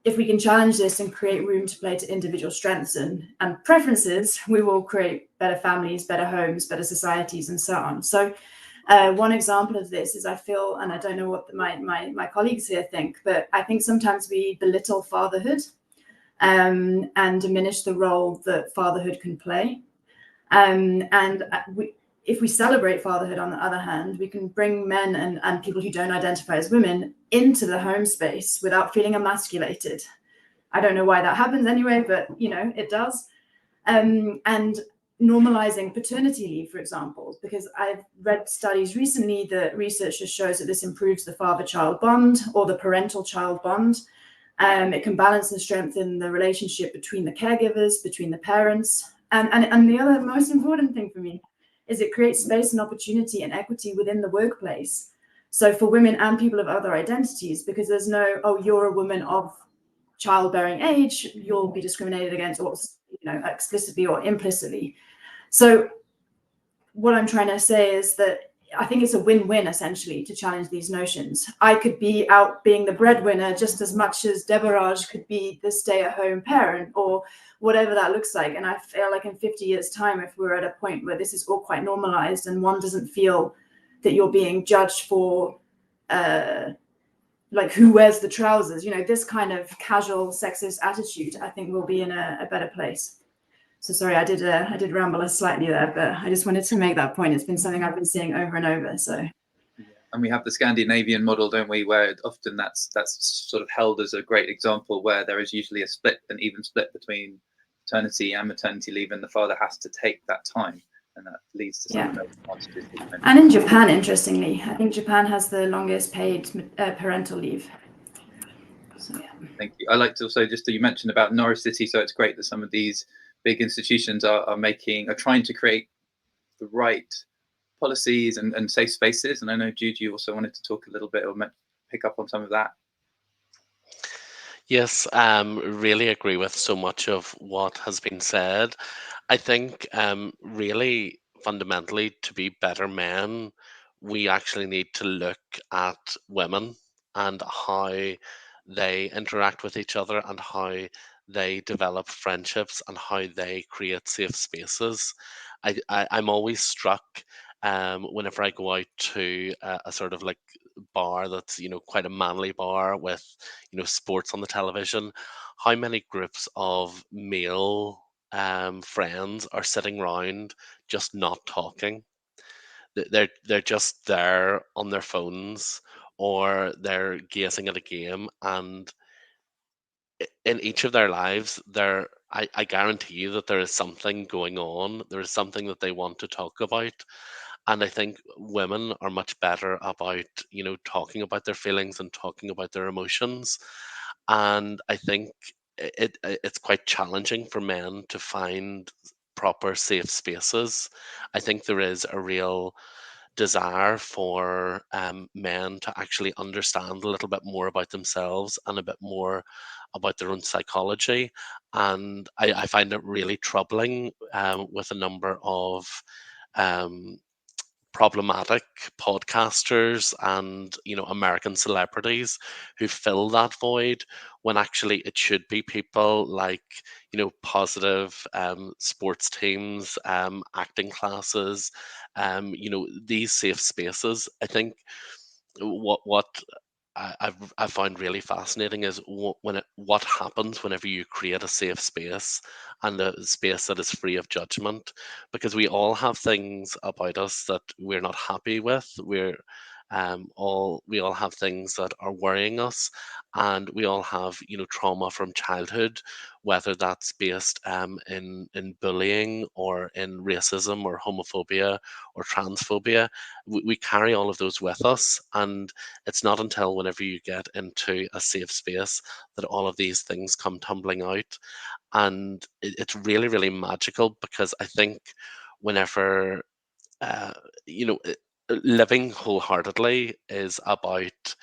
if we can challenge this and create room to play to individual strengths and preferences, we will create better families, better homes, better societies, and so on. So one example of this is I feel, and I don't know what my colleagues here think, but I think sometimes we belittle fatherhood and diminish the role that fatherhood can play. If we celebrate fatherhood, on the other hand, we can bring men and people who don't identify as women into the home space without feeling emasculated. I don't know why that happens anyway, but it does. And normalizing paternity leave, for example, because I've read studies recently that researchers shows that this improves the father-child bond or the parental-child bond. It can balance and strengthen the relationship between the caregivers, between the parents. And the other most important thing for me is it creates space and opportunity and equity within the workplace. So for women and people of other identities, because there's no, oh, you're a woman of childbearing age, you'll be discriminated against, or explicitly or implicitly. So what I'm trying to say is that I think it's a win-win essentially to challenge these notions. I could be out being the breadwinner just as much as Deboraj could be the stay-at-home parent or whatever that looks like. And I feel like in 50 years' time, if we're at a point where this is all quite normalized and one doesn't feel that you're being judged for like who wears the trousers, this kind of casual sexist attitude, I think we'll be in a better place. So sorry, I did ramble slightly there, but I just wanted to make that point. It's been something I've been seeing over and over. So, and we have the Scandinavian model, don't we, where often that's sort of held as a great example, where there is usually an even split between paternity and maternity leave, and the father has to take that time, and that leads to some of those advantages. And in Japan, interestingly, I think Japan has the longest paid parental leave. So, yeah. Thank you. I like to also you mentioned about Norwich City, so it's great that some of these big institutions are trying to create the right policies and safe spaces. And I know, Jude, you also wanted to talk a little bit or pick up on some of that. Yes, really agree with so much of what has been said. I think really fundamentally to be better men, we actually need to look at women and how they interact with each other and how they develop friendships and how they create safe spaces. I'm always struck whenever I go out to a sort of like bar that's quite a manly bar with sports on the television, how many groups of male friends are sitting around just not talking. They're just there on their phones or they're gazing at a game, and in each of their lives I guarantee you that there is something going on, there is something that they want to talk about. And I think women are much better about talking about their feelings and talking about their emotions. And I think it's quite challenging for men to find proper safe spaces. I think there is a real desire for men to actually understand a little bit more about themselves and a bit more about their own psychology. And I find it really troubling with a number of um, problematic podcasters and American celebrities who fill that void, when actually it should be people like positive sports teams, acting classes, these safe spaces. I think what I found really fascinating is what happens whenever you create a safe space and a space that is free of judgment, because we all have things about us that we're not happy with. We all have things that are worrying us, and we all have trauma from childhood, whether that's based in bullying or in racism or homophobia or transphobia. We carry all of those with us, and it's not until whenever you get into a safe space that all of these things come tumbling out. And it's really, really magical, because I think whenever, uh, you know, living wholeheartedly is about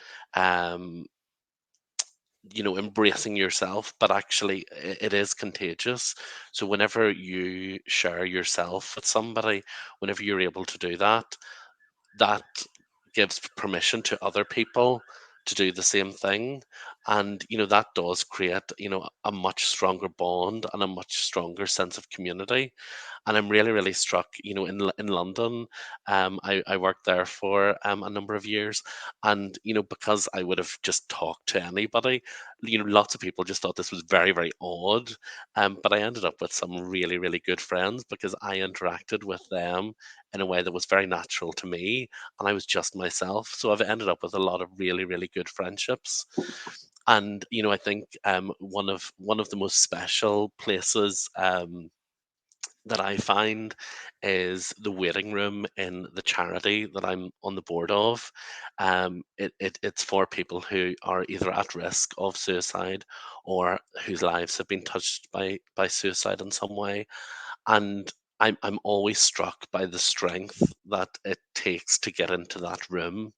embracing yourself, but actually it is contagious. So whenever you share yourself with somebody, whenever you're able to do that, that gives permission to other people to do the same thing. And that does create a much stronger bond and a much stronger sense of community. And I'm really, really struck, in London. I worked there for a number of years, and because I would have just talked to anybody, lots of people just thought this was very, very odd. But I ended up with some really, really good friends because I interacted with them in a way that was very natural to me, and I was just myself. So I've ended up with a lot of really, really good friendships. And I think one of the most special places that I find is the waiting room in the charity that I'm on the board of. It's for people who are either at risk of suicide or whose lives have been touched by suicide in some way. And I'm always struck by the strength that it takes to get into that room.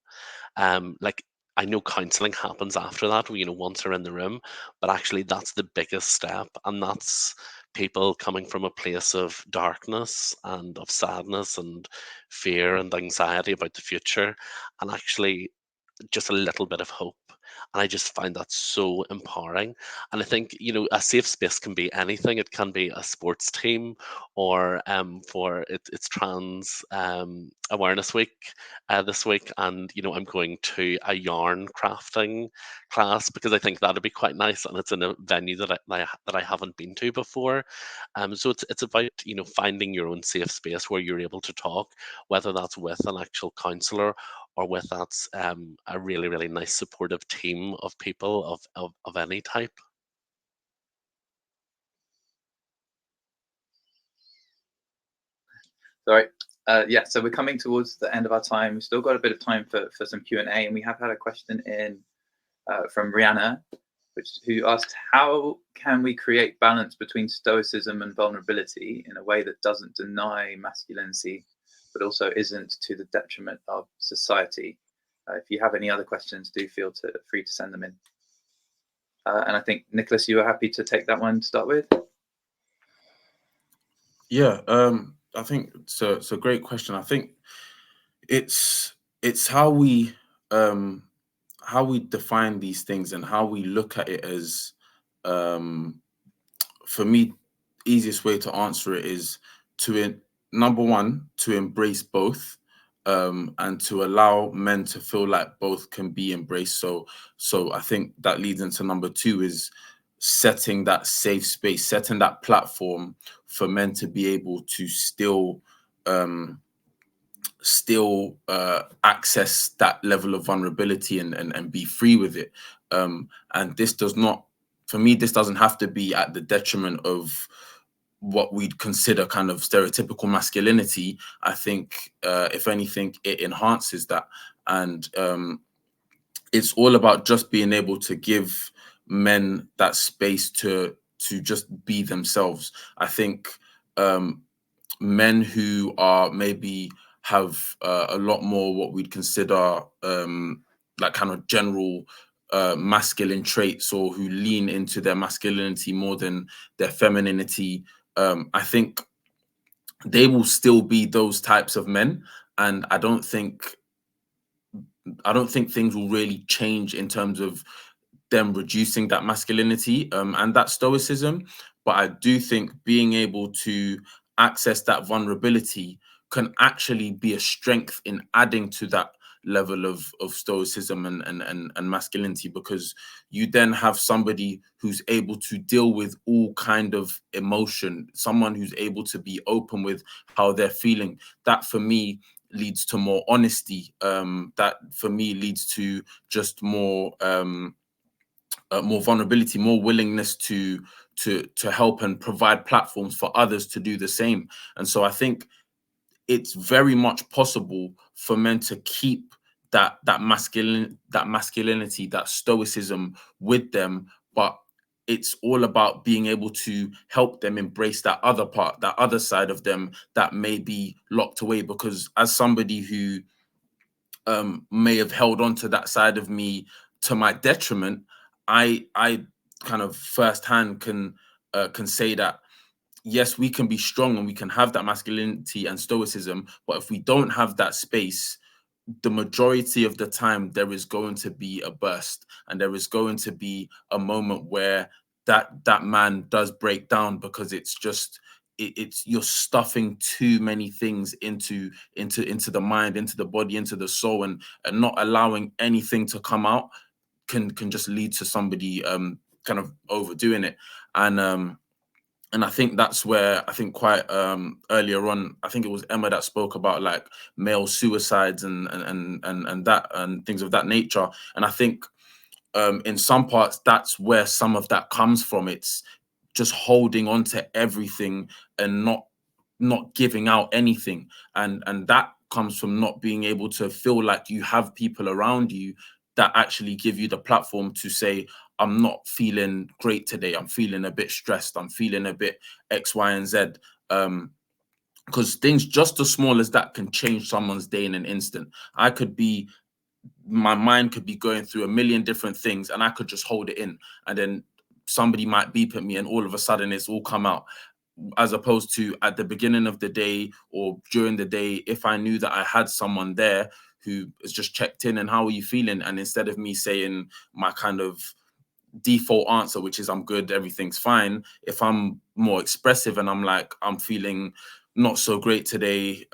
Like, I know counseling happens after that, once they're in the room, but actually that's the biggest step, and that's people coming from a place of darkness and of sadness and fear and anxiety about the future, and actually just a little bit of hope. And I just find that so empowering. And I think, a safe space can be anything. It can be a sports team, or it's Trans Awareness Week this week. And, I'm going to a yarn crafting class because I think that'd be quite nice. And it's in a venue that I haven't been to before. So it's about, finding your own safe space where you're able to talk, whether that's with an actual counselor or with that's a really, really nice supportive team of people of any type. Sorry. Yeah, so we're coming towards the end of our time. We've still got a bit of time for some Q&A, and we have had a question in from Rihanna, who asked, how can we create balance between stoicism and vulnerability in a way that doesn't deny masculinity, but also isn't to the detriment of society? If you have any other questions, do feel free to send them in. And I think, Nicholas, you were happy to take that one to start with? Yeah, I think it's a great question. I think it's how we define these things and how we look at it as, for me, easiest way to answer it is number one, to embrace both, and to allow men to feel like both can be embraced. So I think that leads into number two, is setting that safe space, setting that platform for men to be able to still access that level of vulnerability and be free with it. And this does not, for me, this doesn't have to be at the detriment of what we'd consider kind of stereotypical masculinity. I think, if anything, it enhances that. And it's all about just being able to give men that space to just be themselves. I think men who are maybe have a lot more what we'd consider like kind of general masculine traits, or who lean into their masculinity more than their femininity, I think they will still be those types of men. And I don't think things will really change in terms of them reducing that masculinity, and that stoicism. But I do think being able to access that vulnerability can actually be a strength in adding to that level of stoicism and masculinity, because you then have somebody who's able to deal with all kind of emotion, someone who's able to be open with how they're feeling. That for me leads to more honesty. That for me leads to just more more vulnerability, more willingness to help and provide platforms for others to do the same. And so I think it's very much possible for men to keep that masculinity, that stoicism with them, but it's all about being able to help them embrace that other part, that other side of them that may be locked away. Because as somebody who may have held on to that side of me to my detriment, I kind of firsthand can say that yes, we can be strong and we can have that masculinity and stoicism, but if we don't have that space, the majority of the time there is going to be a burst, and there is going to be a moment where that man does break down, because it's just it's you're stuffing too many things into the mind, into the body, into the soul, and not allowing anything to come out can just lead to somebody kind of overdoing it. And I think that's where I think quite earlier on, I think it was Emma that spoke about like male suicides and that and things of that nature. And I think in some parts that's where some of that comes from. It's just holding on to everything and not giving out anything, and that comes from not being able to feel like you have people around you that actually give you the platform to say, I'm not feeling great today, I'm feeling a bit stressed, I'm feeling a bit X, Y, and Z. Because things just as small as that can change someone's day in an instant. My mind could be going through a million different things and I could just hold it in, and then somebody might beep at me and all of a sudden it's all come out. As opposed to at the beginning of the day or during the day, if I knew that I had someone there who has just checked in and how are you feeling, and instead of me saying my kind of default answer, which is I'm good, everything's fine, if I'm more expressive and I'm like, I'm feeling not so great today,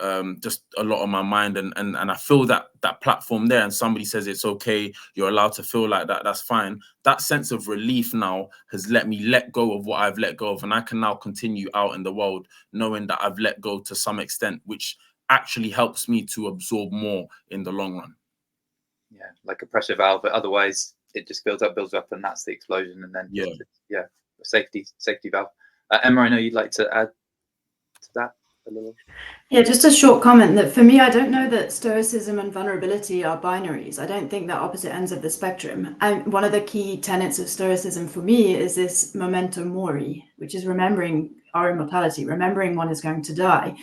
just a lot on my mind, and I feel that platform there, and somebody says it's okay, you're allowed to feel like that, that's fine. That sense of relief now has let me let go of what I've let go of, and I can now continue out in the world knowing that I've let go to some extent, which actually helps me to absorb more in the long run. Yeah, like a pressure valve, but otherwise it just builds up, and that's the explosion, and then a safety valve. Emma, I know you'd like to add to that a little. Yeah, just a short comment that for me, I don't know that stoicism and vulnerability are binaries. I don't think they're opposite ends of the spectrum. And one of the key tenets of stoicism for me is this memento mori, which is remembering our immortality, remembering one is going to die.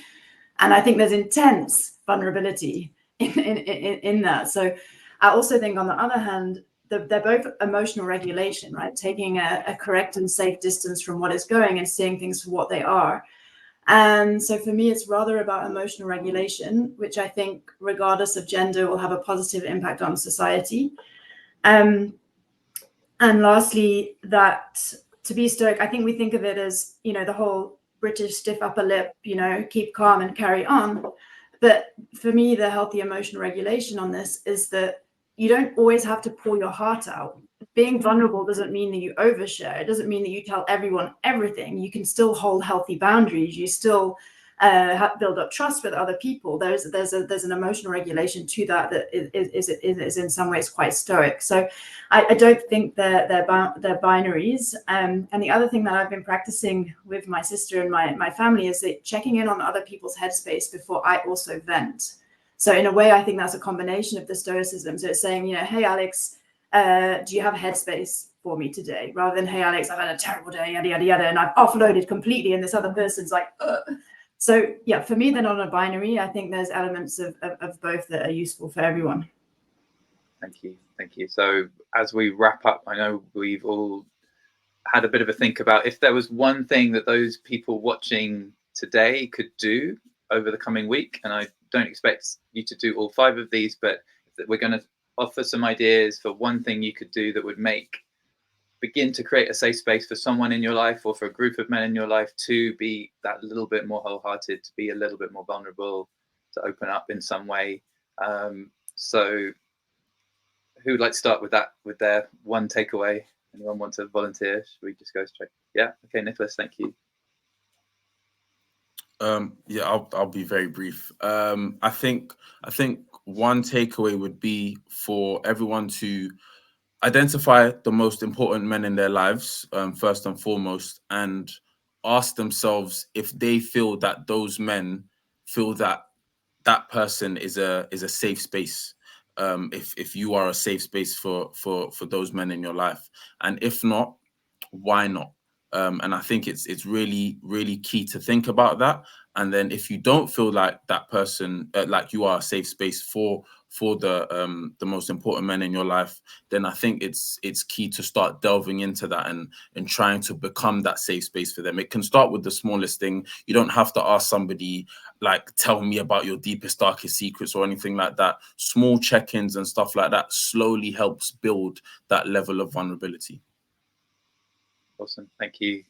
And I think there's intense vulnerability in that. So I also think, on the other hand, they're both emotional regulation, right? Taking a correct and safe distance from what is going and seeing things for what they are. And so for me, it's rather about emotional regulation, which I think, regardless of gender, will have a positive impact on society. And lastly, that to be stoic, I think we think of it as, the whole British stiff upper lip, keep calm and carry on. But for me, the healthy emotional regulation on this is that you don't always have to pour your heart out. Being vulnerable doesn't mean that you overshare. It doesn't mean that you tell everyone everything. You can still hold healthy boundaries. You still build up trust with other people. There's an emotional regulation to that is in some ways quite stoic. So I don't think they're binaries. And the other thing that I've been practicing with my sister and my family is that checking in on other people's headspace before I also vent. So in a way, I think that's a combination of the stoicism. So it's saying, hey, Alex, do you have a headspace for me today? Rather than, hey, Alex, I've had a terrible day, yada, yada, yada, and I've offloaded completely, and this other person's like, ugh. So yeah, for me, they're not a binary. I think there's elements of both that are useful for everyone. Thank you. So as we wrap up, I know we've all had a bit of a think about if there was one thing that those people watching today could do over the coming week, and I don't expect you to do all 5 of these, but we're going to offer some ideas for one thing you could do that would begin to create a safe space for someone in your life, or for a group of men in your life, to be that little bit more wholehearted, to be a little bit more vulnerable, to open up in some way. So who would like to start with that, with their one takeaway? Anyone want to volunteer? Should we just go straight? Yeah. Okay, Nicholas, thank you. Yeah, I'll be very brief. I think one takeaway would be for everyone to identify the most important men in their lives, first and foremost, and ask themselves if they feel that those men feel that that person is a safe space. If you are a safe space for those men in your life, and if not, why not? And I think it's really, really key to think about that. And then if you don't feel like that person, like you are a safe space for for the most important men in your life, then I think it's key to start delving into that and trying to become that safe space for them. It can start with the smallest thing. You don't have to ask somebody like, tell me about your deepest, darkest secrets or anything like that. Small check-ins and stuff like that slowly helps build that level of vulnerability. Awesome, thank you.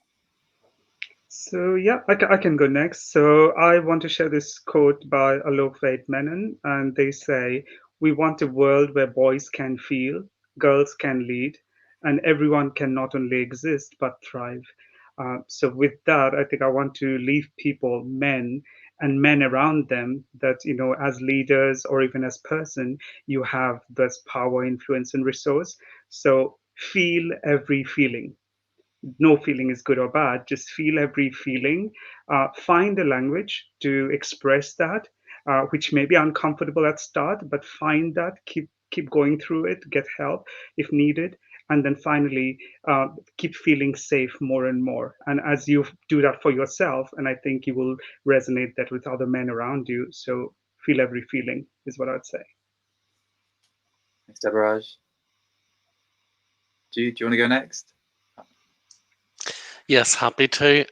So yeah, I can go next. So I want to share this quote by Alok Menon, and they say, "We want a world where boys can feel, girls can lead, and everyone can not only exist but thrive." So with that, I think I want to leave people, men and men around them, that as leaders or even as person, you have this power, influence, and resource. So feel every feeling. No feeling is good or bad. Just feel every feeling. Find a language to express that, which may be uncomfortable at start, but find that. Keep going through it. Get help if needed, and then finally keep feeling safe more and more. And as you do that for yourself, and I think you will resonate that with other men around you. So feel every feeling is what I'd say. Thanks, Deborah. Do you want to go next? Yes, happy to.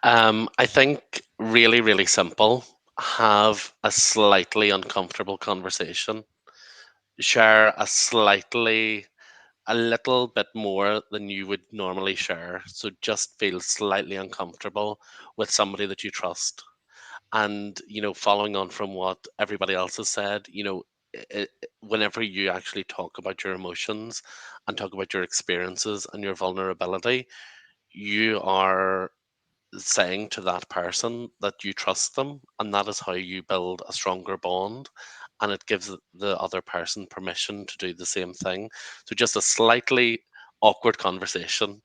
I think really, really simple. Have a slightly uncomfortable conversation. Share a little bit more than you would normally share. So just feel slightly uncomfortable with somebody that you trust. And, following on from what everybody else has said, whenever you actually talk about your emotions and talk about your experiences and your vulnerability, you are saying to that person that you trust them, and that is how you build a stronger bond, and it gives the other person permission to do the same thing. So just a slightly awkward conversation,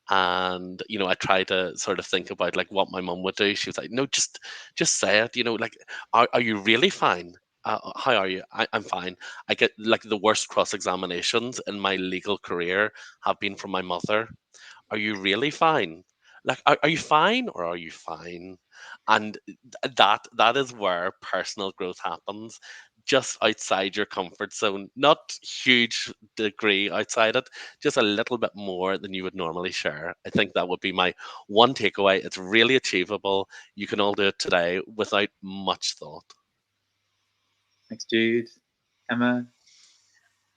and I try to sort of think about like what my mum would do. She was like, no, just say it, like, are you really fine? How are you? I'm fine. I get like the worst cross examinations in my legal career have been from my mother. Are you really fine? Like, are you fine or are you fine? And that is where personal growth happens, just outside your comfort zone, not huge degree outside it, just a little bit more than you would normally share. I think that would be my one takeaway. It's really achievable. You can all do it today without much thought. Thanks, Jude. Emma?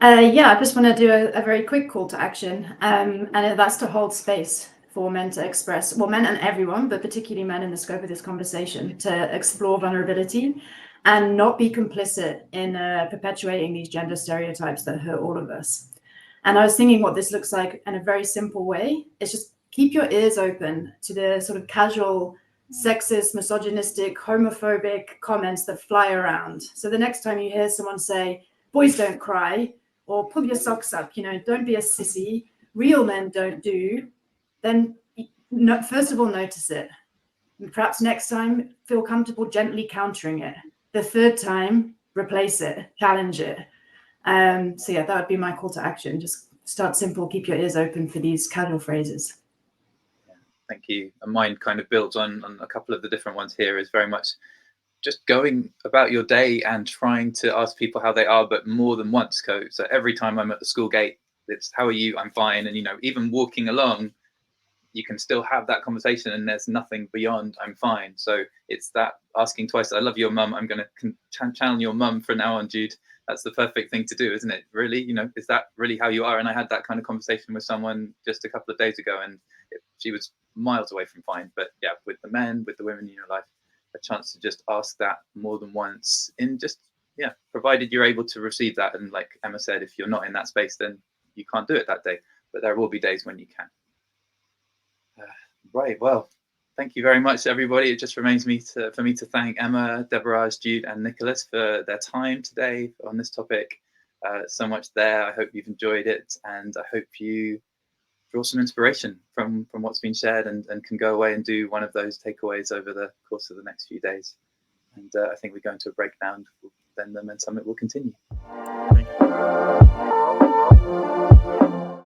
Yeah, I just want to do a very quick call to action, and that's to hold space for men to express, well, men and everyone, but particularly men in the scope of this conversation, to explore vulnerability and not be complicit in perpetuating these gender stereotypes that hurt all of us. And I was thinking what this looks like in a very simple way. It's just keep your ears open to the sort of casual, sexist, misogynistic, homophobic comments that fly around. So the next time you hear someone say, boys don't cry, or pull your socks up, don't be a sissy, real men don't do, then first of all, notice it. Perhaps next time, feel comfortable gently countering it. The third time, replace it, challenge it. So yeah, that would be my call to action. Just start simple, keep your ears open for these casual phrases. Yeah, thank you. And mine kind of builds on a couple of the different ones here, is very much just going about your day and trying to ask people how they are, but more than once. So every time I'm at the school gate, it's, how are you? I'm fine. And, even walking along, you can still have that conversation and there's nothing beyond I'm fine. So it's that asking twice. I love your mum. I'm going to channel your mum from now on, Jude. That's the perfect thing to do, isn't it? Really, is that really how you are? And I had that kind of conversation with someone just a couple of days ago, and she was miles away from fine. But yeah, with the men, with the women in your life, a chance to just ask that more than once, in just, yeah, provided you're able to receive that. And like Emma said, if you're not in that space, then you can't do it that day, but there will be days when you can. Right, well, thank you very much, everybody. It just remains for me to thank Emma, Deborah, Jude, and Nicholas for their time today on this topic. So much there. I hope you've enjoyed it, and I hope you draw some inspiration from what's been shared, and can go away and do one of those takeaways over the course of the next few days. And I think we're going to a break now, and then the Men's Summit will continue. Thank you.